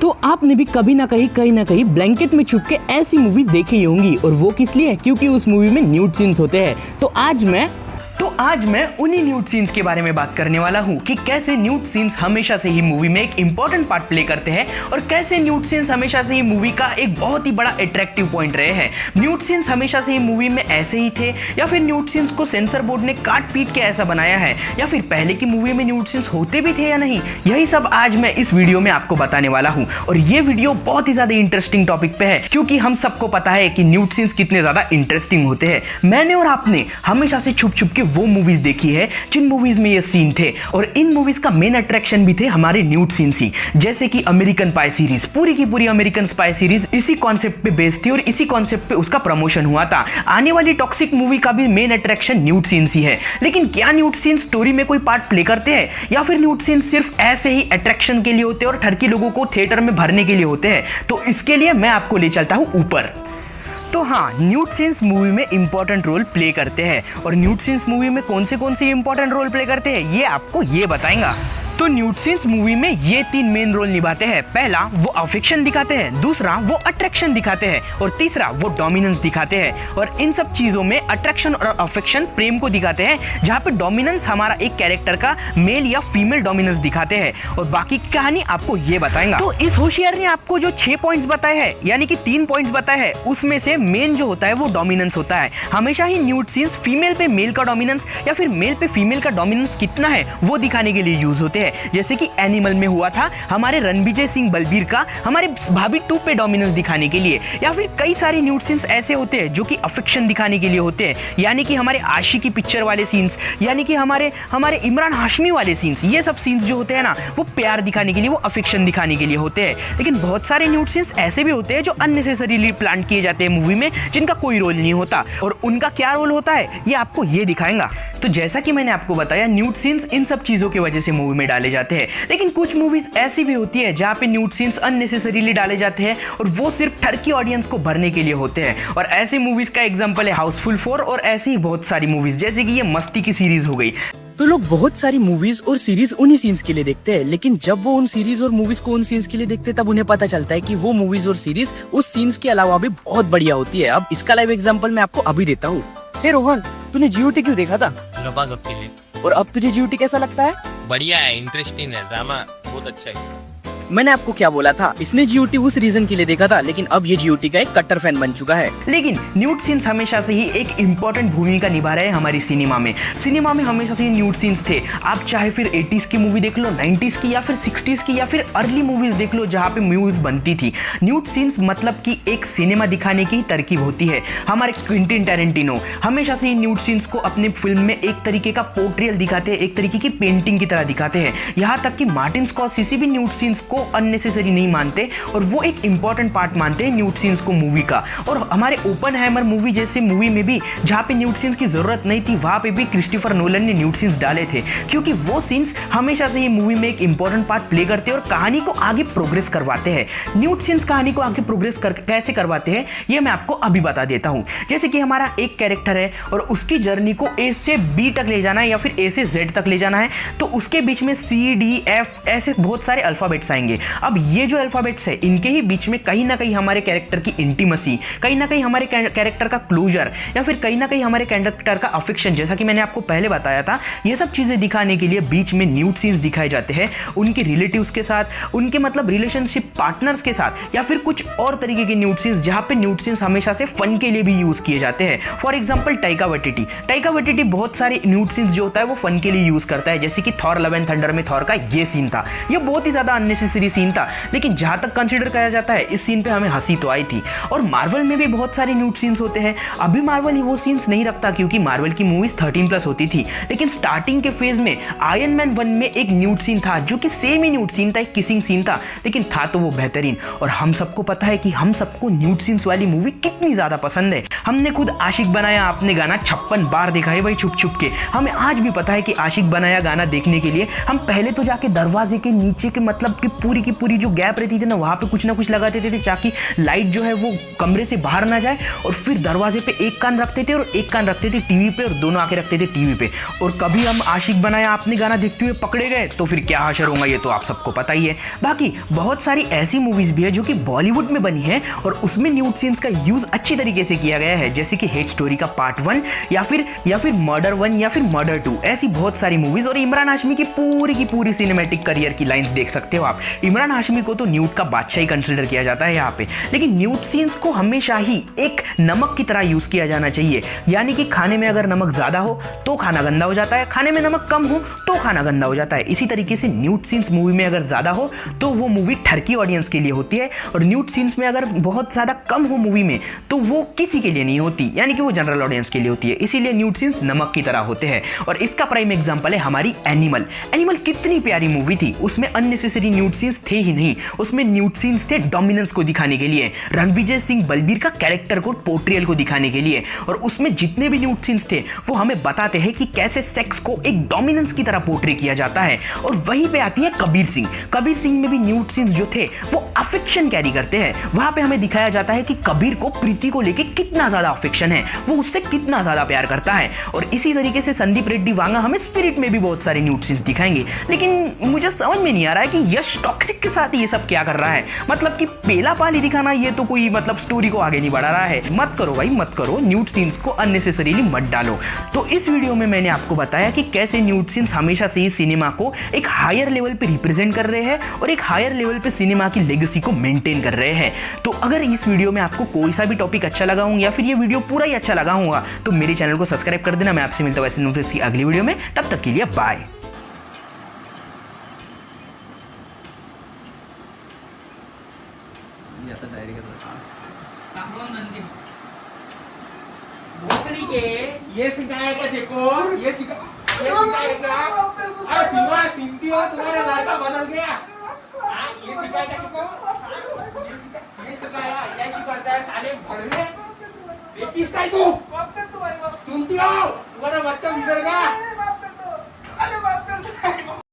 तो आपने भी कभी ना कहीं ब्लैंकेट में छुप के ऐसी मूवी देखी ही होंगी, और वो किस लिए? क्योंकि उस मूवी में न्यूड सीन्स होते हैं। तो आज मैं उन्हीं न्यूड सीन्स के बारे में बात करने वाला हूँ कि कैसे न्यूड सीन्स हमेशा से ही मूवी में एक इंपॉर्टेंट पार्ट प्ले करते हैं और कैसे न्यूड सीन्स हमेशा से ही मूवी का एक बहुत ही बड़ा अट्रैक्टिव पॉइंट रहे हैं। न्यूड सीन्स हमेशा से ही मूवी में ऐसे ही थे, या फिर न्यूड सीन्स को सेंसर बोर्ड ने काट पीट के ऐसा बनाया है, या फिर पहले की मूवी में न्यूड सीन्स होते भी थे या नहीं? यही सब आज मैं इस वीडियो में आपको बताने वाला हूँ। और ये वीडियो बहुत ही ज्यादा इंटरेस्टिंग टॉपिक पे है, क्योंकि हम सबको पता है कि न्यूड सीन्स कितने ज्यादा इंटरेस्टिंग होते हैं। मैंने और आपने हमेशा से छुप छुप के वो मूवीज देखी है जिन मूवीज में ये सीन थे, और इन मूवीज का मेन अट्रैक्शन भी थे हमारे न्यूड सीन्स ही। जैसे कि अमेरिकन पाई सीरीज, पूरी की पूरी अमेरिकन स्पाई सीरीज इसी कॉन्सेप्ट पे बेस्ड थी और इसी कॉन्सेप्ट पे उसका प्रमोशन हुआ था। आने वाली टॉक्सिक मूवी का भी मेन अट्रैक्शन न्यूड सीन्स ही है। लेकिन क्या न्यूड सीन्स स्टोरी में कोई पार्ट प्ले करते हैं, या फिर न्यूड सीन्स सिर्फ ऐसे ही अट्रैक्शन के लिए होते हैं और ठरकी लोगों को थिएटर में भरने के लिए होते हैं? तो इसके लिए मैं आपको ले चलता हूं ऊपर। तो हाँ, न्यूड सीन्स मूवी में इंपॉर्टेंट रोल प्ले करते हैं, और न्यूड सीन्स मूवी में कौन से इंपॉर्टेंट रोल प्ले करते हैं ये आपको ये बताएंगा। तो न्यूड सीन्स मूवी में ये 3 मेन रोल निभाते हैं। पहला, वो अफेक्शन दिखाते हैं, दूसरा वो अट्रैक्शन दिखाते हैं, और तीसरा वो डोमिनेंस दिखाते हैं। और इन सब चीजों में अट्रैक्शन और अफेक्शन प्रेम को दिखाते हैं, जहाँ पे डोमिनेंस हमारा एक कैरेक्टर का मेल या फीमेल डोमिनेंस दिखाते हैं, और बाकी की कहानी आपको ये बताएंगा। तो इस होशियार ने आपको जो 6 पॉइंट्स बताए हैं, यानी कि 3 पॉइंट्स बताए हैं, उसमें से मेन जो होता है वो डोमिनेंस होता है। हमेशा ही न्यूड सीन्स फीमेल पे मेल का डोमिनेंस या फिर मेल पे फीमेल का डोमिनेंस कितना है वो दिखाने के लिए यूज होते हैं। जैसे कि एनिमल में हुआ था हमारे रणविजय सिंह बलबीर का हमारे भाभी 2 पे डोमिनेंस दिखाने के लिए, या फिर कई सारे न्यूड सीन्स ऐसे होते हैं जो कि अफेक्शन दिखाने के लिए होते हैं, यानी कि हमारे आशिकी पिक्चर वाले सीन्स, यानी कि हमारे इमरान हाशमी वाले सीन्स। ये सब सीन्स जो होते हैं ना, वो प्यार दिखाने के लिए, वो अफेक्शन दिखाने के लिए होते हैं। लेकिन बहुत सारे न्यूड सीन्स ऐसे भी होते हैं जो अननेसेसरीली प्लान किए जाते हैं मूवी में, जिनका कोई रोल नहीं होता, और उनका क्या रोल होता है ये आपको ये दिखाएंगा। तो जैसा कि मैंने आपको बताया, न्यूड सीन्स इन सब चीजों की वजह से मूवी में डाले जाते हैं। लेकिन कुछ मूवीज ऐसी भी होती है जहां पे न्यूड सीन्स अननेसेसरीली डाले जाते हैं, और वो सिर्फ ठरकी ऑडियंस को भरने के लिए होते हैं। और ऐसी मूवीज का एग्जांपल है हाउसफुल 4, और ऐसी ही बहुत सारी मूवीज, जैसे कि ये मस्ती की सीरीज हो गई। तो लोग बहुत सारी मूवीज और सीरीज उन्हीं सीन्स के लिए देखते हैं, लेकिन जब वो उन सीरीज और मूवीज को उन सीन्स के लिए देखते हैं, तब उन्हें पता चलता है कि वो मूवीज और सीरीज उस सीन्स के अलावा भी बहुत बढ़िया होती है। अब इसका लाइव एग्जांपल मैं आपको अभी देता हूँ। हे रोहन, तूने जीओटी क्यों देखा था? नवागत के लिए। और अब तुझे जीओटी कैसा लगता है? बढ़िया है, इंटरेस्टिंग है, ड्रामा बहुत अच्छा है इसका। मैंने आपको क्या बोला था, इसने जीओटी उस रीजन के लिए देखा था, लेकिन अब ये जीओटी का एक कट्टर फैन बन चुका है। लेकिन न्यूड सीन्स हमेशा से ही एक इंपॉर्टेंट भूमिका निभा रहे हैं हमारी सिनेमा में। सिनेमा में हमेशा से ही न्यूड सीन्स थे। आप चाहे फिर 80s की मूवी देख लो, 90s की, या फिर 60s की, या फिर अर्ली मूवीज देख लो जहाँ पे मूवीज बनती थी। न्यूड सीन्स मतलब कि एक सिनेमा दिखाने की ही तरकीब होती है। हमारे क्विंटिन टैरेंटिनो हमेशा से ही न्यूड सीन्स को अपने फिल्म में एक तरीके का पोर्ट्रियल दिखाते हैं, एक तरीके की पेंटिंग की तरह दिखाते हैं। यहाँ तक कि मार्टिन स्कॉर्सेज़ी भी न्यूड सीन्स को अननेसेसरी नहीं मानते, और वो एक इंपॉर्टेंट पार्ट मानते हैं न्यूड सीन्स को मूवी का। और हमारे ओपनहाइमर मूवी जैसे मूवी में भी, जहाँ पे न्यूड सीन्स की जरूरत नहीं थी, वहाँ पे भी क्रिस्टोफर नोलन ने न्यूड सीन्स डाले थे, क्योंकि वो सीन्स हमेशा से ही मूवी में एक इंपॉर्टेंट पार्ट प्ले करते हैं और कहानी को आगे प्रोग्रेस करवाते हैं। न्यूड सीन्स कहानी को आगे प्रोग्रेस कैसे करवाते हैं ये मैं आपको अभी बता देता हूँ। जैसे कि हमारा एक कैरेक्टर है और उसकी जर्नी को ए से बी तक ले जाना है, या फिर ए से जेड तक ले जाना है, तो उसके बीच में CDF ऐसे बहुत सारे अल्फाबेट्स आएंगे। अब ये जो अल्फाबेट्स है, इनके ही बीच में कहीं ना कहीं हमारे कैरेक्टर की इंटीमेसी, कहीं ना कहीं हमारे कैरेक्टर का क्लोजर, या फिर कहीं ना कहीं हमारे कैरेक्टर का अफेक्शन, जैसा कि मैंने आपको पहले बताया था, ये सब चीजें दिखाने के लिए बीच में न्यूड सीन्स दिखाए जाते हैं उनके रिलेटिव्स के साथ, उनके मतलब रिलेशनशिप पार्टनर्स के साथ, या फिर कुछ और तरीके के न्यूड सीन्स जहां पे न्यूड सीन्स हमेशा से फन के लिए भी यूज किए जाते हैं। फॉर एग्जांपल टाइका वाइटिटी बहुत सारे न्यूड सीन्स जो होता है वो फन के लिए यूज करता है। जैसे कि थॉर लव एंड थंडर में थॉर का ये सीन था, ये बहुत ही ज्यादा अननेसेसरी सीन था, लेकिन जहां तक कंसीडर करा जाता है इस सीन पे हमें हंसी तो आई थी। और मार्वल में भी बहुत सारे न्यूड सीन्स होते हैं। अभी मार्वल ही वो सीन्स नहीं रखता, क्योंकि मार्वल की मूवीज 13+ होती थी, लेकिन स्टार्टिंग के फेज में आयरन मैन 1 में एक न्यूड सीन था जो कि सेम ही न्यूड सीन था, एक किसिंग सीन था, लेकिन था तो वो बेहतरीन। और हम सबको पता है कि हम सबको न्यूड सीन्स वाली मूवी कितनी ज्यादा पसंद है। हमने खुद आशिक बनाया आपने गाना 56 बार देखा है भाई, छुप छुप के। हमें आज भी पता है कि आशिक बनाया गाना देखने के लिए हम पहले तो जाके दरवाजे के नीचे के मतलब कि पूरी की पूरी जो गैप रहती थी ना वहाँ पे कुछ ना कुछ लगा देते थे ताकि लाइट जो है वो कमरे से बाहर ना जाए, और फिर दरवाजे पे एक कान रखते थे और एक कान रखते थे टीवी पे, और दोनों आके रखते थे टीवी पे। और कभी हम आशिक बनाया आपने गाना देखते हुए पकड़े गए तो फिर क्या हशर होगा ये तो आप सबको पता ही है। बाकी बहुत सारी ऐसी मूवीज भी है जो कि बॉलीवुड में बनी है और उसमें न्यूड सीन्स का यूज अच्छी तरीके से किया गया है, जैसे कि हेट स्टोरी का पार्ट 1 या फिर मर्डर 1 या फिर मर्डर 2, ऐसी बहुत सारी मूवीज। और इमरान हाशमी की पूरी सिनेमैटिक करियर की लाइंस देख सकते हो आप। इमरान हाशमी को तो न्यूड का बादशाह ही कंसिडर किया जाता है यहाँ पे, लेकिन न्यूड सीन्स को हमेशा ही एक नमक की तरह यूज किया जाना चाहिए, यानी कि खाने में अगर नमक ज्यादा हो तो खाना गंदा हो जाता है, खाने में नमक कम हो तो खाना गंदा हो जाता है। इसी तरीके से न्यूड सीन्स मूवी में अगर ज्यादा हो तो वो मूवी ठरकी ऑडियंस के लिए होती है, और न्यूड सीन्स में अगर बहुत ज्यादा कम हो मूवी में तो वो किसी के लिए नहीं होती, यानी कि वो जनरल ऑडियंस के लिए होती है। इसीलिए न्यूड सीन्स नमक की तरह होते हैं। और इसका प्राइम एग्जांपल है हमारी एनिमल। एनिमल कितनी प्यारी मूवी थी, उसमें अननेसेसरी न्यूड सीन्स थे ही नहीं, उसमें न्यूड सीन्स थे डोमिनेंस को दिखाने के लिए, रणविजय सिंह बलबीर का कैरेक्टर को पोर्ट्रियल को दिखाने के लिए। और उसमें जितने भी न्यूड सीन्स थे वो हमें बताते हैं कि कैसे सेक्स को एक डोमिनेंस की तरह पोर्ट्रे किया जाता है। और वहीं पे आती है कबीर सिंह। कबीर सिंह में भी न्यूड सीन्स जो थे वो अफेक्शन कैरी करते हैं। वहां पे हमें दिखाया जाता है कि कबीर को प्रीति को लेके कितना ज्यादा अफेक्शन है, वो उससे कितना ज्यादा प्यार करता है। और इसी तरीके से संदीप रेड्डी वांगा हमें स्पिरिट में भी बहुत सारे न्यूड सीन्स दिखाएंगे। लेकिन मुझे समझ में नहीं आ रहा है कि यश टॉक्सिक के साथ ये सब क्या कर रहा है, मतलब कि पेला पाली दिखाना ये तो कोई मतलब स्टोरी को आगे नहीं बढ़ा रहा है। मत करो भाई, मत करो, न्यूड सीन्स को अननेसेसरीली मत डालो। तो इस वीडियो में मैंने आपको बताया कि कैसे न्यूड सीन्स हमेशा से ही सिनेमा को एक हायर लेवल पे रिप्रेजेंट कर रहे हैं और एक हायर लेवल पे सिनेमा की लेगेसी को मेंटेन कर रहे हैं। तो अगर इस वीडियो में आपको कोई सा भी टॉपिक अच्छा लगा होगा या फिर ये वीडियो पूरा ही अच्छा लगा होगा तो मेरे चैनल को सब्सक्राइब कर देना। मैं आपसे मिलता हूं ऐसे अगली वीडियो में, तब तक के लिए बाय। ये सिखाएगा, देखो ये सिखाएगा। अरे सिंगा सिंती हो, तुम्हारा लड़का बदल गया। हाँ, ये सिखाएगा देखो, ये सिखाया, ये सिखाता है साले भड़वे। बेटी तू सुनती हो, तुम्हारा बच्चा बिगड़ गया।